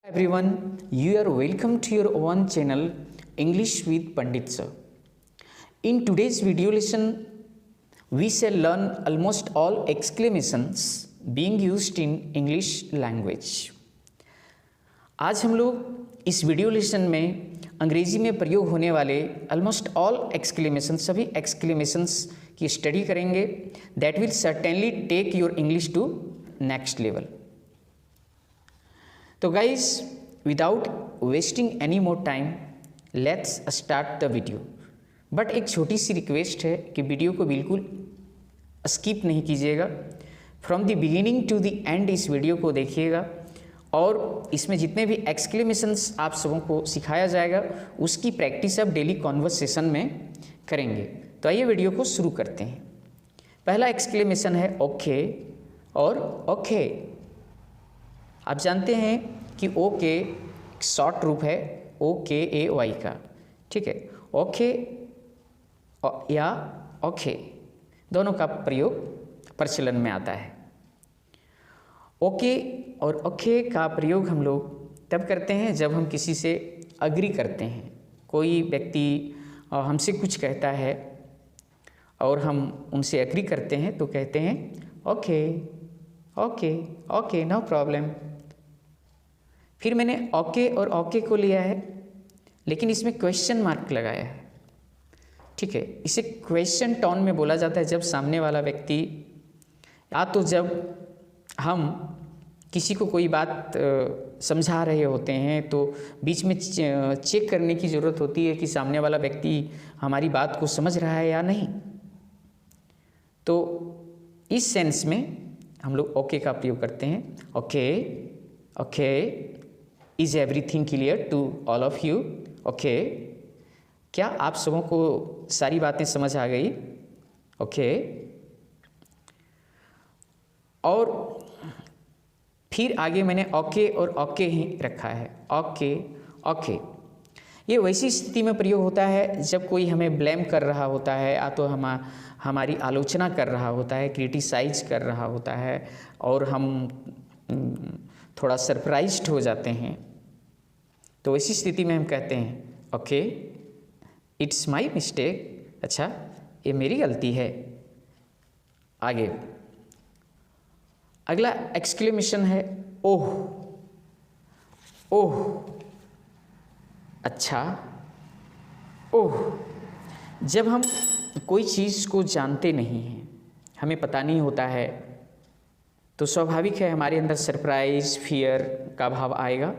Everyone, you are welcome to your own channel English with Pandit Sir. In today's video lesson, we shall learn almost all exclamations being used in English language. आज हम लोग इस video lesson में अंग्रेजी में प्रयोग होने वाले ऑलमोस्ट ऑल एक्सक्लेमेशन सभी एक्सक्लेमेशंस की स्टडी करेंगे that will certainly take your English to next level. तो guys without wasting any more time let's start the video. But एक छोटी सी रिक्वेस्ट है कि वीडियो को बिल्कुल स्किप नहीं कीजिएगा. From the beginning to the end इस वीडियो को देखिएगा और इसमें जितने भी एक्सक्लेमेशंस आप सबों को सिखाया जाएगा उसकी प्रैक्टिस आप डेली कॉन्वर्सेशन में करेंगे. तो आइए वीडियो को शुरू करते हैं. पहला एक्सक्लेमेशन है ओके और ओके. आप जानते हैं कि ओके शॉर्ट रूप है OKAY का, ठीक है. ओके या ओके दोनों का प्रयोग प्रचलन में आता है. ओके और ओके का प्रयोग हम लोग तब करते हैं जब हम किसी से अग्री करते हैं. कोई व्यक्ति हमसे कुछ कहता है और हम उनसे अग्री करते हैं तो कहते हैं okay okay okay no problem. फिर मैंने ओके और ओके को लिया है लेकिन इसमें क्वेश्चन मार्क लगाया है, ठीक है. इसे क्वेश्चन टोन में बोला जाता है जब सामने वाला व्यक्ति या तो जब हम किसी को कोई बात समझा रहे होते हैं तो बीच में चेक करने की ज़रूरत होती है कि सामने वाला व्यक्ति हमारी बात को समझ रहा है या नहीं. तो इस सेंस में हम लोग ओके का प्रयोग करते हैं. Okay okay is everything clear to all of you. Okay क्या आप सबों को सारी बातें समझ आ गई. ओके. और फिर आगे मैंने ओके और ओके ही रखा है. ओके ओके ये वैसी स्थिति में प्रयोग होता है जब कोई हमें ब्लेम कर रहा होता है या तो हमारी आलोचना कर रहा होता है, क्रिटिसाइज कर रहा होता है और हम थोड़ा सरप्राइज्ड हो जाते हैं. तो ऐसी स्थिति में हम कहते हैं ओके इट्स माय मिस्टेक. अच्छा ये मेरी गलती है. आगे अगला एक्सक्लेमेशन है ओह. ओह अच्छा ओह. जब हम कोई चीज़ को जानते नहीं हैं, हमें पता नहीं होता है, तो स्वाभाविक है हमारे अंदर सरप्राइज फियर का भाव आएगा.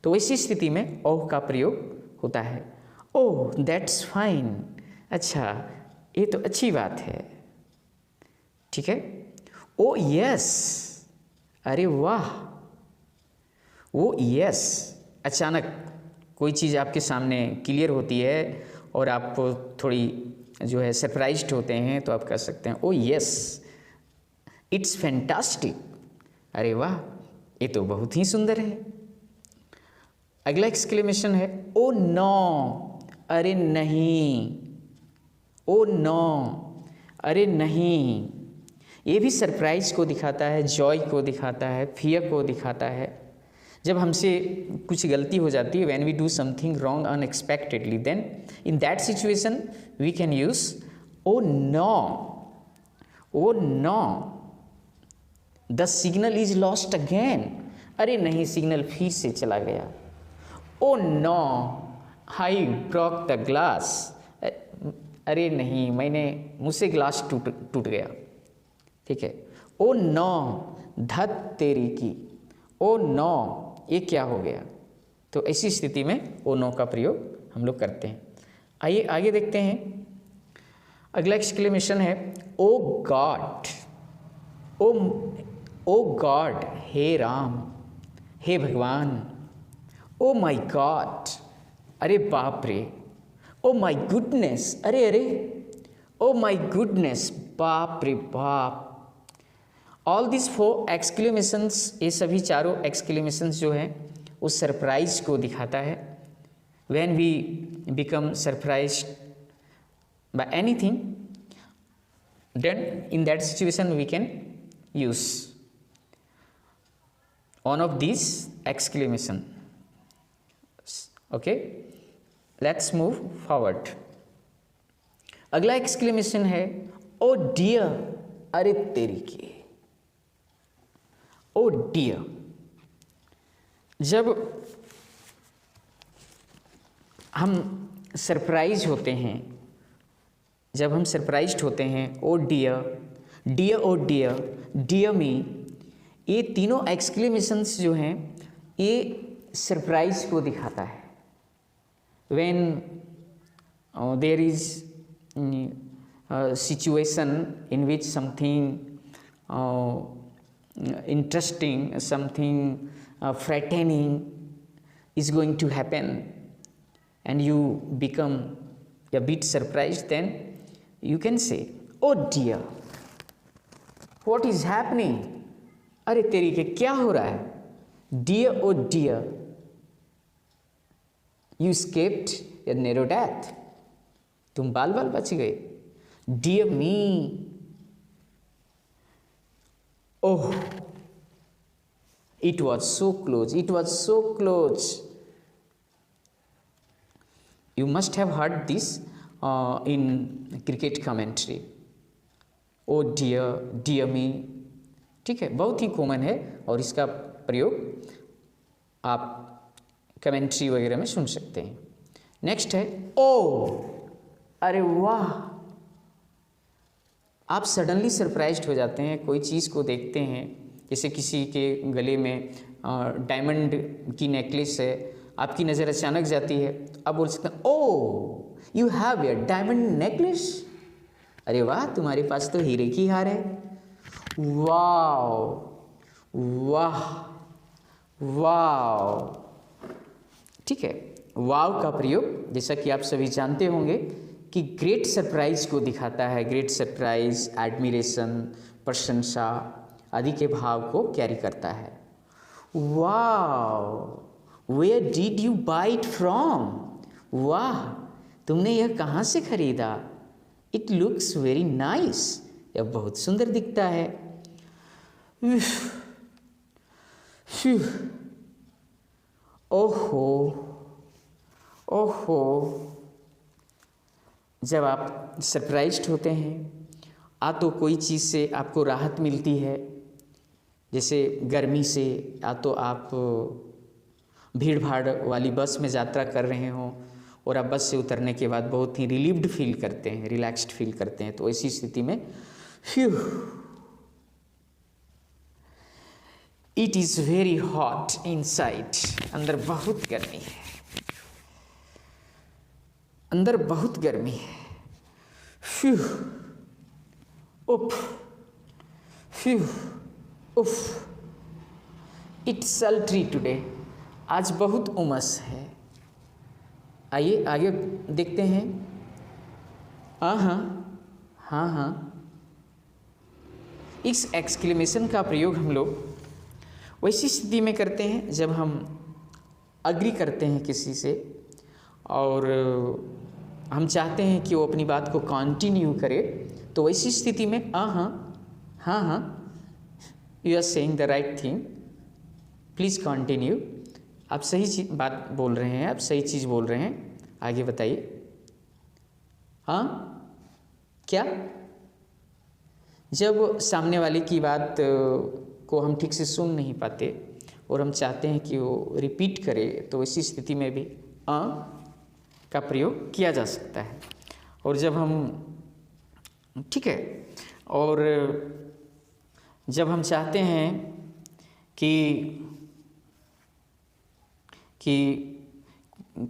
तो ऐसी स्थिति में ओह का प्रयोग होता है. Oh that's fine. अच्छा ये तो अच्छी बात है, ठीक है. ओ यस अरे वाह. ओ यस अचानक कोई चीज़ आपके सामने क्लियर होती है और आप थोड़ी जो है सरप्राइज्ड होते हैं तो आप कह सकते हैं ओ यस इट्स फैंटास्टिक. अरे वाह ये तो बहुत ही सुंदर है. अगला एक्सक्लेमेशन है ओ नो. अरे नहीं. ओ नो अरे नहीं. ये भी सरप्राइज को दिखाता है, जॉय को दिखाता है, फियर को दिखाता है. जब हमसे कुछ गलती हो जाती है when we do something wrong unexpectedly then in that situation we can use oh no. Oh no the signal is lost again. अरे नहीं सिग्नल फिर से चला गया. Oh no I broke the glass. अरे नहीं मैंने मुझसे ग्लास टूट गया, ठीक है. ओ नो धत तेरी की. ओ नो ये क्या हो गया. तो ऐसी स्थिति में ओ नो का प्रयोग हम लोग करते हैं. आइए आगे देखते हैं. अगला एक्सक्लेमेशन है ओ गॉड. ओ गॉड हे राम, हे भगवान. ओ माई गॉड अरे बाप रे. ओ माई गुडनेस अरे अरे. ओ माई गुडनेस बाप रे बाप. ऑल दिस 4 एक्सक्लेमेशंस, ये सभी चारों एक्सक्लेमेशंस जो हैं वो सरप्राइज को दिखाता है. When we become surprised by anything then in that situation we can use one of these exclamation. Okay, let's move forward. अगला एक्सक्लेमेशन है ओ डियर, अरे तेरी के। ओ डियर, जब हम सरप्राइज होते हैं, जब हम सरप्राइज्ड होते हैं, ओ डियर, डियर ओ डियर, डियर मी, ये तीनों एक्सक्लेमेशंस जो हैं ये सरप्राइज को दिखाता है। When there is situation in which something interesting, something frightening is going to happen and you become a bit surprised, then you can say, oh dear, what is happening? अरे तेरी के क्या हो रहा है? Dear, oh dear, you escaped a narrow death. तुम बाल बाल बच गए। Dear me, oh, it was so close, it was so close. You must have heard this in cricket commentary. Oh dear, dear me, ठीक है, बहुत ही common है और इसका प्रयोग आप कमेंट्री वगैरह में सुन सकते हैं। नेक्स्ट है ओ, अरे वाह, आप सडनली सरप्राइज्ड हो जाते हैं, कोई चीज़ को देखते हैं, जैसे किसी के गले में डायमंड की नेकलेस है, आपकी नज़र अचानक जाती है, आप बोल सकते हैं oh you have a diamond necklace, अरे वाह तुम्हारे पास तो हीरे की हार है। वाह वाह वाह, ठीक है, वाव का प्रयोग जैसा कि आप सभी जानते होंगे कि ग्रेट सरप्राइज को दिखाता है। ग्रेट सरप्राइज, एडमिरेशन, प्रशंसा आदि के भाव को कैरी करता है। Wow, where did you buy it from, वाह तुमने यह कहाँ से खरीदा। इट लुक्स वेरी नाइस, यह बहुत सुंदर दिखता है। ओहो ओहो, जब आप सरप्राइज्ड होते हैं तो कोई चीज़ से आपको राहत मिलती है, जैसे गर्मी से, तो आप भीड़ भाड़ वाली बस में यात्रा कर रहे हों और आप बस से उतरने के बाद बहुत ही रिलीव्ड फील करते हैं, रिलैक्स्ड फील करते हैं, तो ऐसी स्थिति में it is very hot inside, अंदर बहुत गर्मी है, अंदर बहुत गर्मी है। फ्यू, उफ, फ्यू, उफ, इट्स सल्ट्री टुडे, आज बहुत उमस है। आइए आगे देखते हैं। हाँ हाँ हाँ, इस एक्सक्लेमेशन का प्रयोग हम लोग वैसी स्थिति में करते हैं जब हम अग्री करते हैं किसी से और हम चाहते हैं कि वो अपनी बात को कंटिन्यू करे, तो वैसी स्थिति में हाँ, you are saying the right thing, please continue, आप सही बात बोल रहे हैं, आप सही चीज़ बोल रहे हैं, आगे बताइए। हाँ क्या, जब सामने वाले की बात को हम ठीक से सुन नहीं पाते और हम चाहते हैं कि वो रिपीट करे, तो ऐसी स्थिति में भी का प्रयोग किया जा सकता है। और जब हम, ठीक है, और जब हम चाहते हैं कि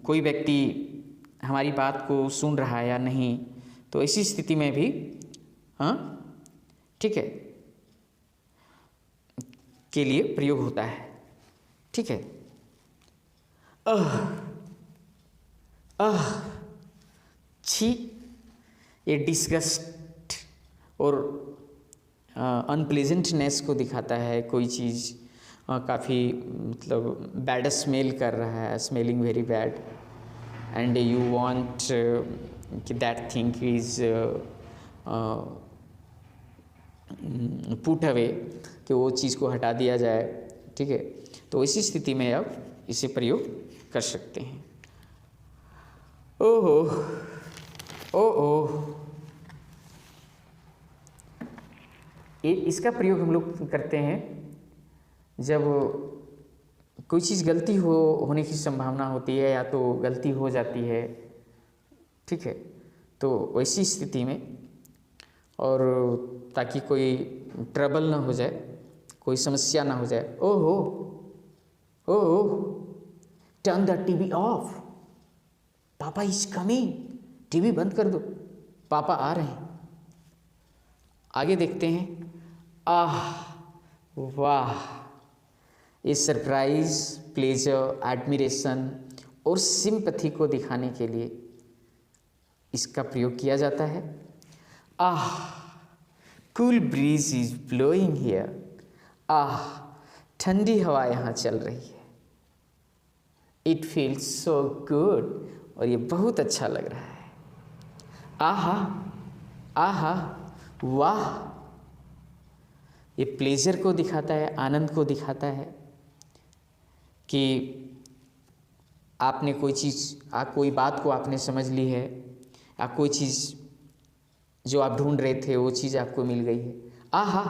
कोई व्यक्ति हमारी बात को सुन रहा है या नहीं, तो ऐसी स्थिति में भी ठीक है के लिए प्रयोग होता है। ठीक है, छी, ये डिस्गस्ट और अनप्लेजेंटनेस को दिखाता है। कोई चीज़ काफ़ी मतलब बैड स्मेल कर रहा है, smelling very bad, and you want कि that thing is put away, कि वो चीज़ को हटा दिया जाए। ठीक है, तो इसी स्थिति में आप इसे प्रयोग कर सकते हैं। ओहो ओह, इसका प्रयोग हम लोग करते हैं जब कोई चीज़ गलती होने की संभावना होती है या तो गलती हो जाती है, ठीक है, तो वैसी स्थिति में, और ताकि कोई ट्रबल ना हो जाए, कोई समस्या ना हो जाए। ओहो ओह, टर्न द टीवी ऑफ, पापा इज कमिंग, टीवी बंद कर दो, पापा आ रहे हैं। आगे देखते हैं। आह वाह, ये सरप्राइज, प्लेजर, एडमिरेशन और सिंपैथी को दिखाने के लिए इसका प्रयोग किया जाता है। Ah, cool breeze is blowing here, आह ठंडी हवा यहाँ चल रही है। इट फील्स सो गुड, और ये बहुत अच्छा लग रहा है। आहा आहा वाह, ये प्लेजर को दिखाता है, आनंद को दिखाता है कि आपने कोई चीज़, कोई बात को आपने समझ ली है, या कोई चीज़ जो आप ढूंढ रहे थे वो चीज़ आपको मिल गई है। आहा,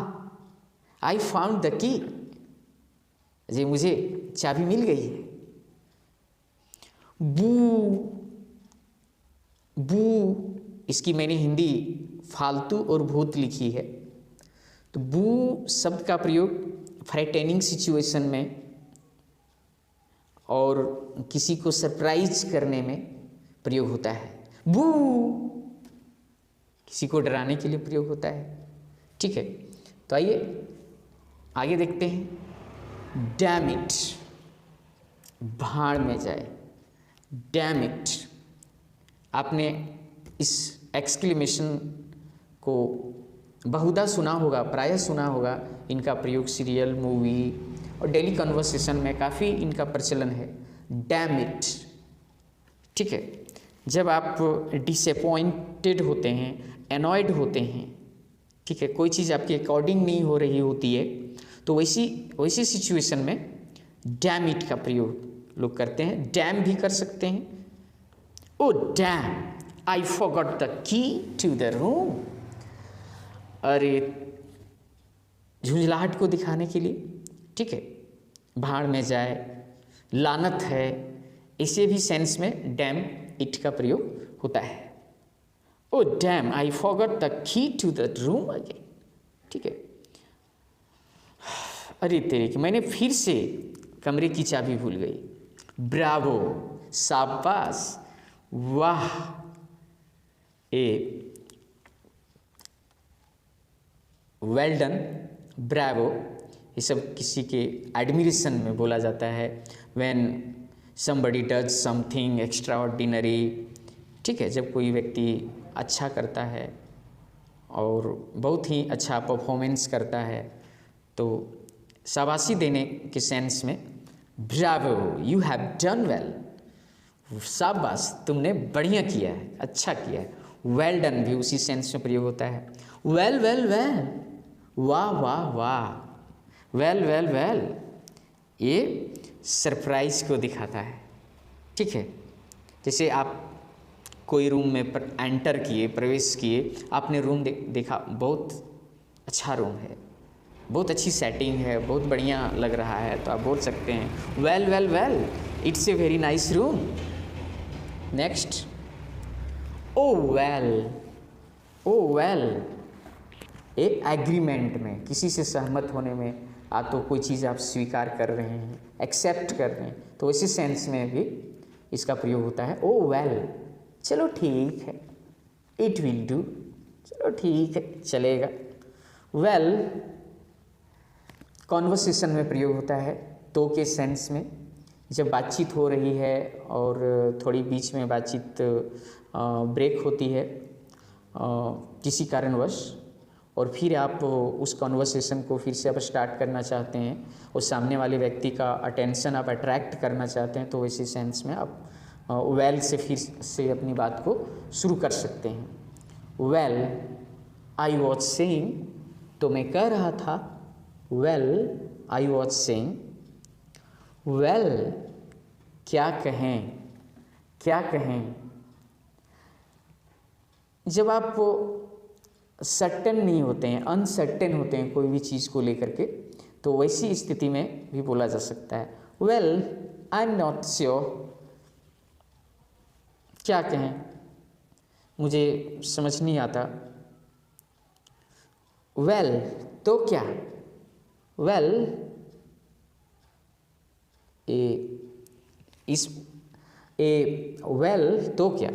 आई फाउंड द की, जी मुझे चाबी मिल गई है। बू बू, इसकी मैंने हिंदी फालतू और भूत लिखी है। तो बू शब्द का प्रयोग फ्राइटेनिंग सिचुएशन में और किसी को सरप्राइज करने में प्रयोग होता है। बू किसी को डराने के लिए प्रयोग होता है, ठीक है। तो आइए आगे देखते हैं। डैम इट, भाड़ में जाए। डैम इट, आपने इस एक्सक्लेमेशन को बहुधा सुना होगा, प्रायः सुना होगा। इनका प्रयोग सीरियल, मूवी और डेली कन्वर्सेशन में काफ़ी इनका प्रचलन है। डैम इट, ठीक है। जब आप डिसअपॉइंटेड होते हैं, एनॉयड होते हैं, ठीक है, कोई चीज़ आपके अकॉर्डिंग नहीं हो रही होती है, तो वैसी सिचुएशन में डैम इट का प्रयोग लोग करते हैं। डैम भी कर सकते हैं। Oh damn, I forgot the key to the room, अरे झुंझलाहट को दिखाने के लिए, ठीक है। भाड़ में जाए, लानत है, इसे भी सेंस में डैम इट का प्रयोग होता है। Oh damn, I forgot the key to the room again, ठीक है। अरे तेरे की, मैंने फिर से कमरे की चाबी भूल गई। ब्रावो, शाबाश, वाह, वेल डन, ब्रावो, ये सब किसी के एडमिरेशन में बोला जाता है। When somebody does something extra ordinary, ठीक है, जब कोई व्यक्ति अच्छा करता है और बहुत ही अच्छा परफॉर्मेंस करता है, तो शाबाशी देने के सेंस में Bravo, you have done well, शाबाश, तुमने बढ़िया किया है, अच्छा किया है। वेल डन भी उसी सेंस में प्रयोग होता है। वेल वेल वेल, वाह वाह वाह, वेल वेल वेल, ये सरप्राइज को दिखाता है, ठीक है। जैसे आप कोई रूम में एंटर किए, प्रवेश किए, आपने रूम देखा, बहुत अच्छा रूम है, बहुत अच्छी सेटिंग है, बहुत बढ़िया लग रहा है, तो आप बोल सकते हैं well well well, it's a very nice room. Next, oh well, oh well, एक एग्रीमेंट में, किसी से सहमत होने में, तो कोई चीज़ आप स्वीकार कर रहे हैं, एक्सेप्ट कर रहे हैं, तो इसी सेंस में भी इसका प्रयोग होता है। ओ वेल, चलो ठीक है, इट विल डू, चलो ठीक है, चलेगा। वेल कॉन्वर्सेशन में प्रयोग होता है, तो के सेंस में, जब बातचीत हो रही है और थोड़ी बीच में बातचीत ब्रेक होती है किसी कारणवश, और फिर आप उस कॉन्वर्सेशन को फिर से आप स्टार्ट करना चाहते हैं और सामने वाले व्यक्ति का अटेंशन आप अट्रैक्ट करना चाहते हैं, तो इसी सेंस में आप वेल से फिर से अपनी बात को शुरू कर सकते हैं। वेल आई वॉज सेइंग, तो मैं कह रहा था, well I was saying, well क्या कहें, क्या कहें। जब आप सर्टेन नहीं होते हैं, अनसर्टेन होते हैं कोई भी चीज़ को लेकर के, तो वैसी स्थिति में भी बोला जा सकता है well I am not sure. क्या कहें, मुझे समझ नहीं आता। वेल तो क्या, वेल वेल तो क्या,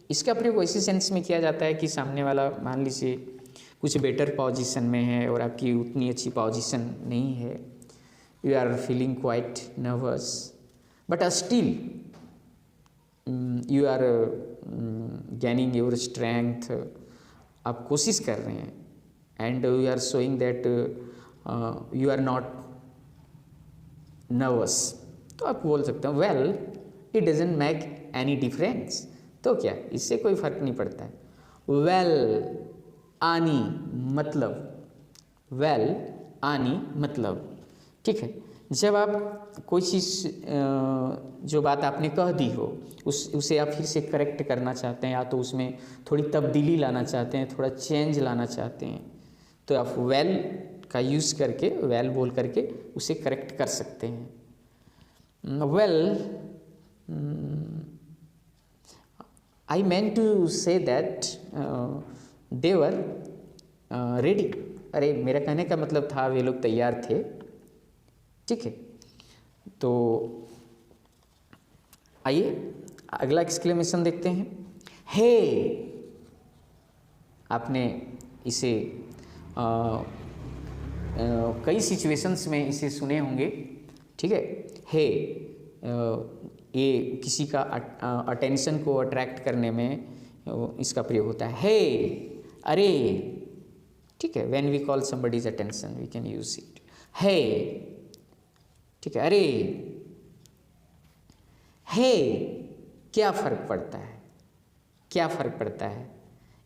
इसका प्रयोग ऐसे सेंस में किया जाता है कि सामने वाला मान लीजिए कुछ बेटर पोजीशन में है और आपकी उतनी अच्छी पोजीशन नहीं है, you are feeling quite nervous but still you are gaining your strength, आप कोशिश कर रहे हैं and you are showing that you are not nervous, तो आप बोल सकते हो well it doesn't make any difference. तो क्या, इससे कोई फर्क नहीं पड़ता है। वेल आनी मतलब, वेल आनी मतलब, ठीक है। जब आप कोई चीज़ जो बात आपने कह दी हो उसे आप फिर से करेक्ट करना चाहते हैं, या तो उसमें थोड़ी तब्दीली लाना चाहते हैं, थोड़ा चेंज लाना चाहते हैं, तो आप वेल का यूज़ करके, वेल बोल करके उसे करेक्ट कर सकते हैं। Well I meant to say that they were ready। अरे मेरा कहने का मतलब था वे लोग तैयार थे, ठीक है। तो आइए अगला एक्सक्लेमेशन देखते हैं। हे, आपने इसे कई सिचुएशंस में इसे सुने होंगे, ठीक है। हे ये किसी का अटेंशन को अट्रैक्ट करने में इसका प्रयोग होता है। हे, अरे, ठीक है। When we call somebody's attention we can use it. हे, ठीक है। अरे, हे, क्या फ़र्क पड़ता है, क्या फ़र्क पड़ता है,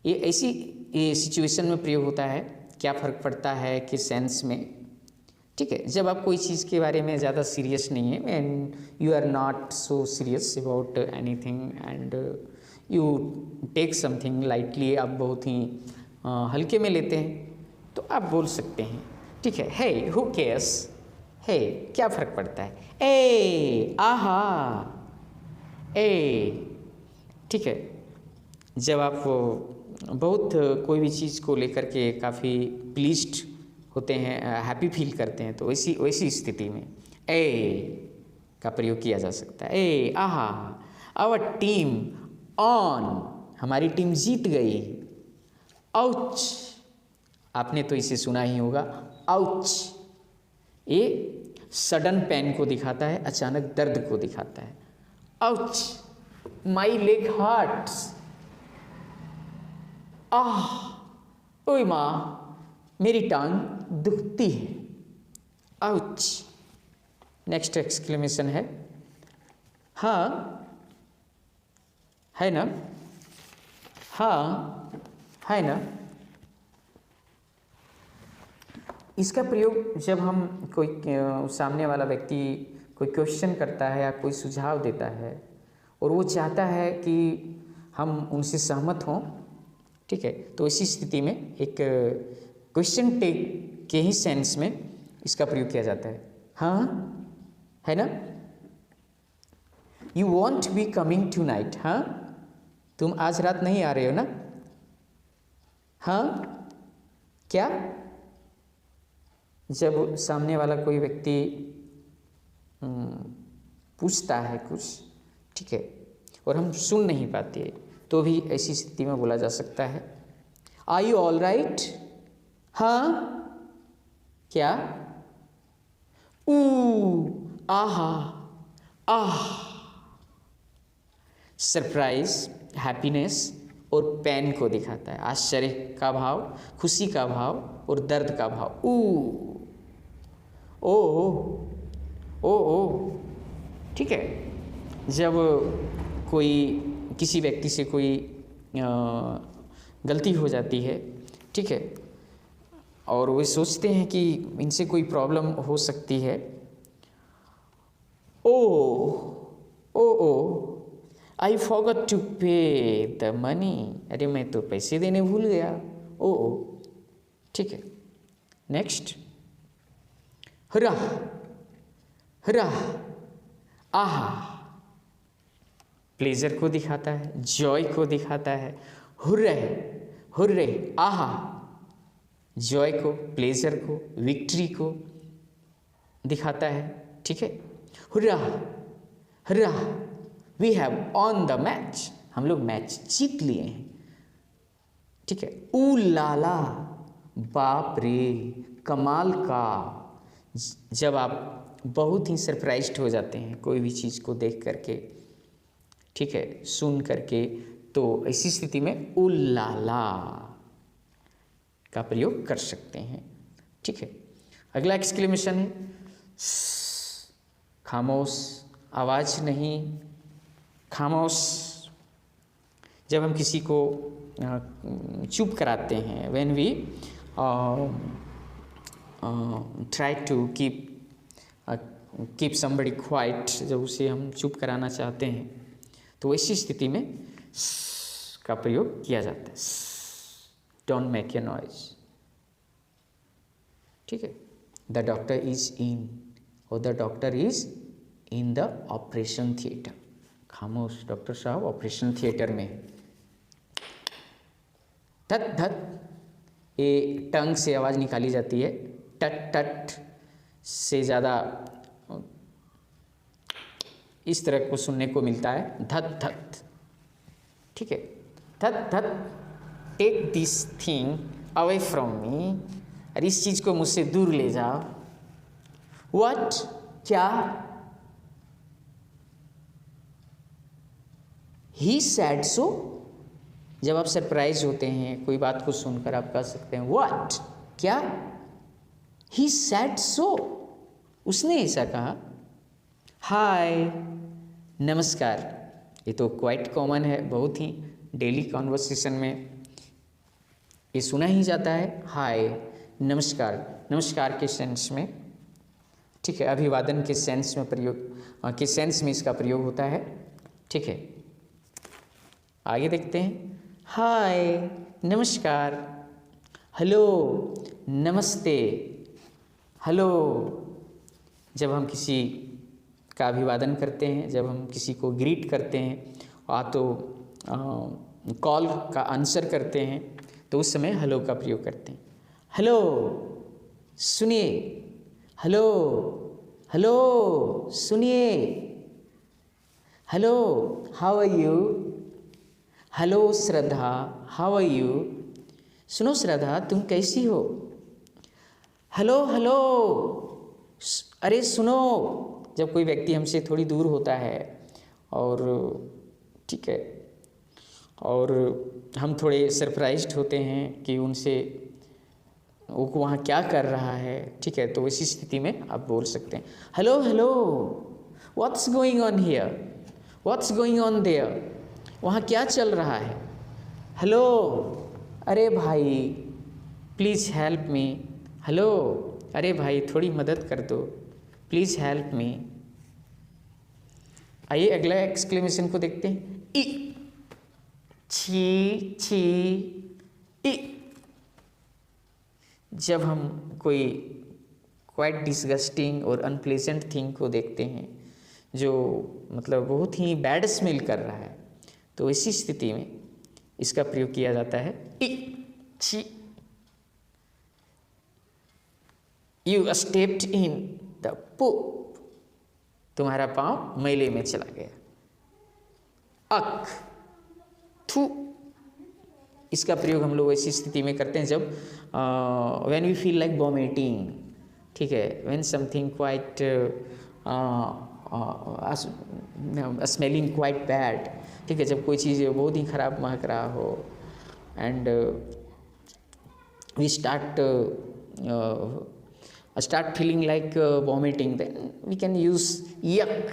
ये ऐसी ये सिचुएशन में प्रयोग होता है। क्या फ़र्क पड़ता है कि सेंस में, ठीक है। जब आप कोई चीज़ के बारे में ज़्यादा सीरियस नहीं है, and you are not so serious about anything and you take something lightly, आप बहुत ही हल्के में लेते हैं, तो आप बोल सकते हैं, ठीक है। हे, हु केयर्स, हे, क्या फ़र्क पड़ता है। ए, आहा, ए, ठीक है। जब आप बहुत कोई भी चीज़ को लेकर के काफ़ी प्लीज्ड होते हैं, हैप्पी फील करते हैं, तो वैसी स्थिति में ए का प्रयोग किया जा सकता है। ए, आहा, आवर टीम ऑन, हमारी टीम जीत गई। आउच, आपने तो इसे सुना ही होगा। आउच, ये सडन पेन को दिखाता है, अचानक दर्द को दिखाता है। आउच, माई लेग हर्ट्स, आह, ओए माँ, मेरी टांग दुखती है। आउच। नेक्स्ट एक्सक्लेमेशन है हाँ, है ना, हाँ, है ना। इसका प्रयोग जब हम कोई सामने वाला व्यक्ति कोई क्वेश्चन करता है या कोई सुझाव देता है और वो चाहता है कि हम उनसे सहमत हों, ठीक है, तो इसी स्थिति में एक क्वेश्चन टेक के ही सेंस में इसका प्रयोग किया जाता है। हाँ, है ना। You won't be coming tonight, हाँ, तुम आज रात नहीं आ रहे हो ना। हाँ, क्या, जब सामने वाला कोई व्यक्ति पूछता है कुछ, ठीक है, और हम सुन नहीं पाते, तो भी ऐसी स्थिति में बोला जा सकता है आर यू ऑल राइट। हाँ, क्या, आहा, आह। सरप्राइज, हैप्पीनेस और पेन को दिखाता है, आश्चर्य का भाव, खुशी का भाव और दर्द का भाव। ओ, ठीक है। जब कोई किसी व्यक्ति से कोई गलती हो जाती है, ठीक है, और वे सोचते हैं कि इनसे कोई प्रॉब्लम हो सकती है, ओ आई फॉरगॉट टू पे द मनी, अरे मैं तो पैसे देने भूल गया। ओ, ठीक है। नेक्स्ट, हरा हरा, आहा, प्लेजर को दिखाता है, जॉय को दिखाता है। हुर्रे हुर्रे, आहा, जॉय को, प्लेजर को, विक्ट्री को दिखाता है, ठीक है। Hurrah hurrah, we have on the match, हम लोग मैच जीत लिए हैं, ठीक है। ऊ लाला, बाप रे, कमाल का, जब आप बहुत ही सरप्राइज्ड हो जाते हैं कोई भी चीज़ को देख करके, ठीक है, सुन करके, तो ऐसी स्थिति में ऊ लाला का प्रयोग कर सकते हैं, ठीक है। अगला एक्सक्लेमेशन है खामोश, आवाज़ नहीं, खामोश। जब हम किसी को चुप कराते हैं, when we try to keep somebody quiet, जब उसे हम चुप कराना चाहते हैं तो ऐसी स्थिति में का प्रयोग किया जाता है। डोंट मेक ए नॉइज, ठीक है। द डॉक्टर इज इन, और the doctor is in the operation theatre. खामोश, डॉक्टर साहब ऑपरेशन थिएटर में। धत धत, ये टंग से आवाज़ निकाली जाती है, टट टट से ज़्यादा इस तरह को सुनने को मिलता है, धत धत, ठीक है। धत धत, take this thing away from me, अरे इस चीज़ को मुझसे दूर ले जाओ। व्हाट, क्या, ही सैड सो, जब आप सरप्राइज होते हैं कोई बात को सुनकर आप कह सकते हैं व्हाट, क्या, ही सैड सो, उसने ऐसा कहा। हाय, नमस्कार, ये तो क्वाइट कॉमन है, बहुत ही डेली कॉन्वर्सेशन में ये सुना ही जाता है। हाय, नमस्कार, नमस्कार के सेंस में, ठीक है, अभिवादन के सेंस में प्रयोग के सेंस में इसका प्रयोग होता है, ठीक है। आगे देखते हैं। हाय, नमस्कार, हेलो, नमस्ते, हेलो, जब हम किसी का अभिवादन करते हैं, जब हम किसी को ग्रीट करते हैं तो कॉल का आंसर करते हैं, तो उस समय हेलो का प्रयोग करते हैं। हेलो, सुनिए, हेलो, हेलो, सुनिए, hello, how are you, hello Shraddha, how are you, सुनो श्रद्धा, तुम कैसी हो, हेलो हेलो, अरे सुनो, जब कोई व्यक्ति हमसे थोड़ी दूर होता है और ठीक है, और हम थोड़े सरप्राइज्ड होते हैं कि उनसे वो वहाँ क्या कर रहा है, ठीक है, तो इसी स्थिति में आप बोल सकते हैं hello hello, what's going on here, what's going on their, वहाँ क्या चल रहा है, हेलो, अरे भाई प्लीज़ हेल्प मी, हेलो, अरे भाई थोड़ी मदद कर दो, प्लीज़ हेल्प मी। आइए अगला एक्सक्लेमेशन को देखते हैं। ई, छी छी, ई, जब हम कोई क्वाइट डिसगस्टिंग और अनप्लेजेंट थिंग को देखते हैं जो मतलब बहुत ही बैड स्मेल कर रहा है, तो इसी स्थिति में इसका प्रयोग किया जाता है। ई, छी, you stepped in the pope, तुम्हारा पांव मैले में चला गया। अक, थू, इसका प्रयोग हम लोग ऐसी स्थिति में करते हैं जब when we feel like vomiting, ठीक है, when something quite smelling quite bad, ठीक है, जब कोई चीज़ बहुत ही खराब महक रहा हो and we start feeling like vomiting, then we can use yuck,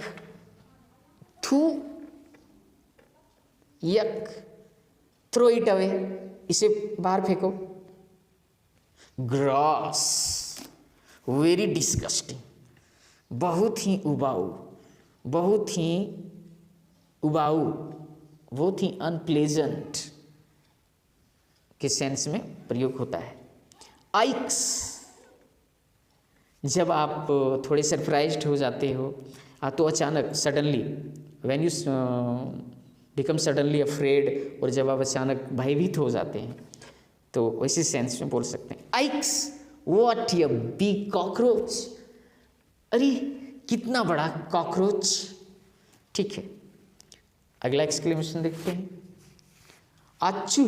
thu, yuck, throw it away, इसे बाहर फेंको। gross, very disgusting, बहुत ही उबाऊ, बहुत ही उबाऊ, बहुत ही अनप्लेजेंट के सेंस में प्रयोग होता है। आइक्स, जब आप थोड़े सरप्राइज्ड हो जाते हो तो अचानक suddenly, when you become suddenly afraid, और जब आप अचानक भयभीत हो जाते हैं तो वैसे सेंस में बोल सकते हैं आइक्स व्हाट अ बिग कॉकरोच, अरे कितना बड़ा कॉकरोच। ठीक है, अगला एक्सक्लेमेशन देखते हैं। आचू,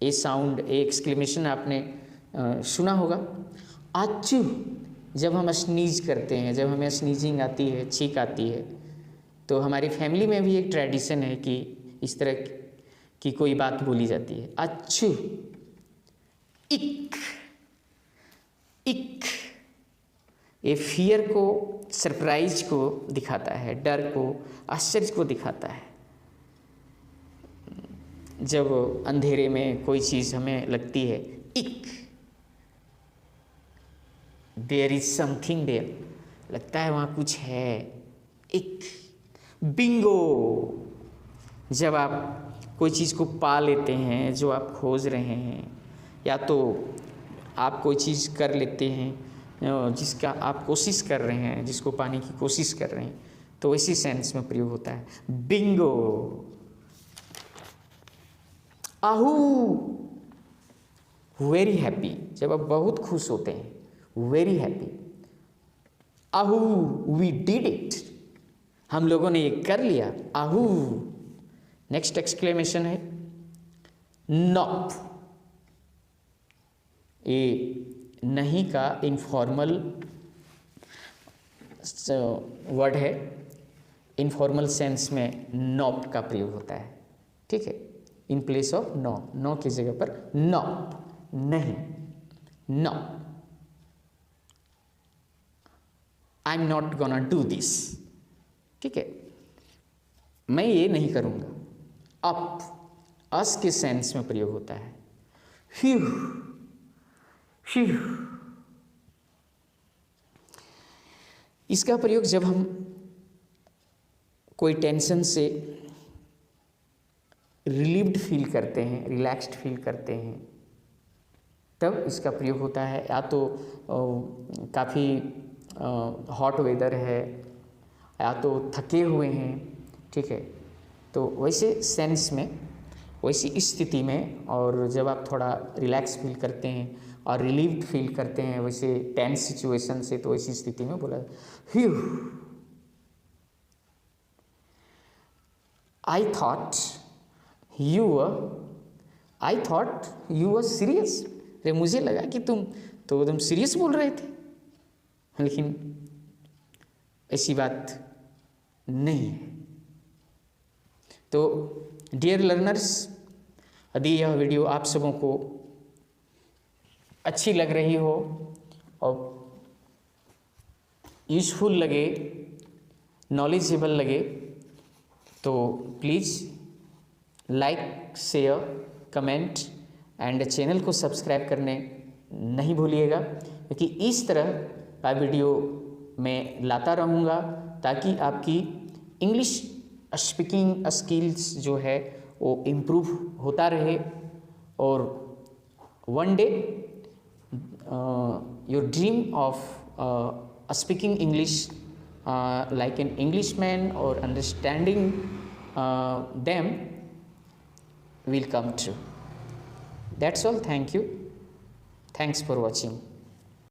ये साउंड, ये एक्सक्लेमेशन आपने सुना होगा। आचू, जब हम स्नीज करते हैं, जब हमें स्नीजिंग आती है, छींक आती है, तो हमारी फैमिली में भी एक ट्रेडिशन है कि इस तरह की कोई बात बोली जाती है। अच्छू, इक, इक, ये फियर को, सरप्राइज को दिखाता है, डर को, आश्चर्य को दिखाता है। जब अंधेरे में कोई चीज़ हमें लगती है, इक, देयर इज समथिंग देयर, लगता है वहाँ कुछ है, इक। बिंगो, जब आप कोई चीज़ को पा लेते हैं जो आप खोज रहे हैं, या तो आप कोई चीज़ कर लेते हैं जिसका आप कोशिश कर रहे हैं, जिसको पाने की कोशिश कर रहे हैं, तो इसी सेंस में प्रयोग होता है बिंगो। आहू, वेरी हैप्पी, जब आप बहुत खुश होते हैं, वेरी हैप्पी। आहू, वी डिड इट, हम लोगों ने ये कर लिया, आहू। नेक्स्ट एक्सक्लेमेशन है नॉप, ये नहीं का इनफॉर्मल वर्ड है, इनफॉर्मल सेंस में नॉप का प्रयोग होता है। ठीक है, in place of no, no की जगह पर नॉप, नहीं, no, I am not gonna do this. ठीक है, मैं ये नहीं करूँगा। अप, अस के सेंस में प्रयोग होता है। फ्यू, फ्यू, इसका प्रयोग जब हम कोई टेंशन से रिलीव्ड फील करते हैं, रिलैक्स्ड फील करते हैं, तब इसका प्रयोग होता है। या तो काफ़ी हॉट वेदर है, या तो थके हुए हैं, ठीक है, तो वैसे सेंस में, वैसी स्थिति में, और जब आप थोड़ा रिलैक्स फील करते हैं और रिलीव्ड फील करते हैं वैसे टेंस सिचुएशन से, तो वैसी स्थिति में बोला ह्यू। I thought you were serious, अरे मुझे लगा कि तुम तो एकदम सीरियस बोल रहे थे, लेकिन ऐसी बात नहीं है। तो डियर लर्नर्स, यदि यह वीडियो आप सबों को अच्छी लग रही हो और यूजफुल लगे, नॉलेजेबल लगे, तो please like, share, comment and channel को सब्सक्राइब करने नहीं भूलिएगा, क्योंकि इस तरह का वीडियो मैं लाता रहूँगा ताकि आपकी इंग्लिश स्पीकिंग स्किल्स जो है वो इम्प्रूव होता रहे, और one day your dream of speaking English like an Englishman or understanding them will come true. That's all. Thank you. Thanks for watching.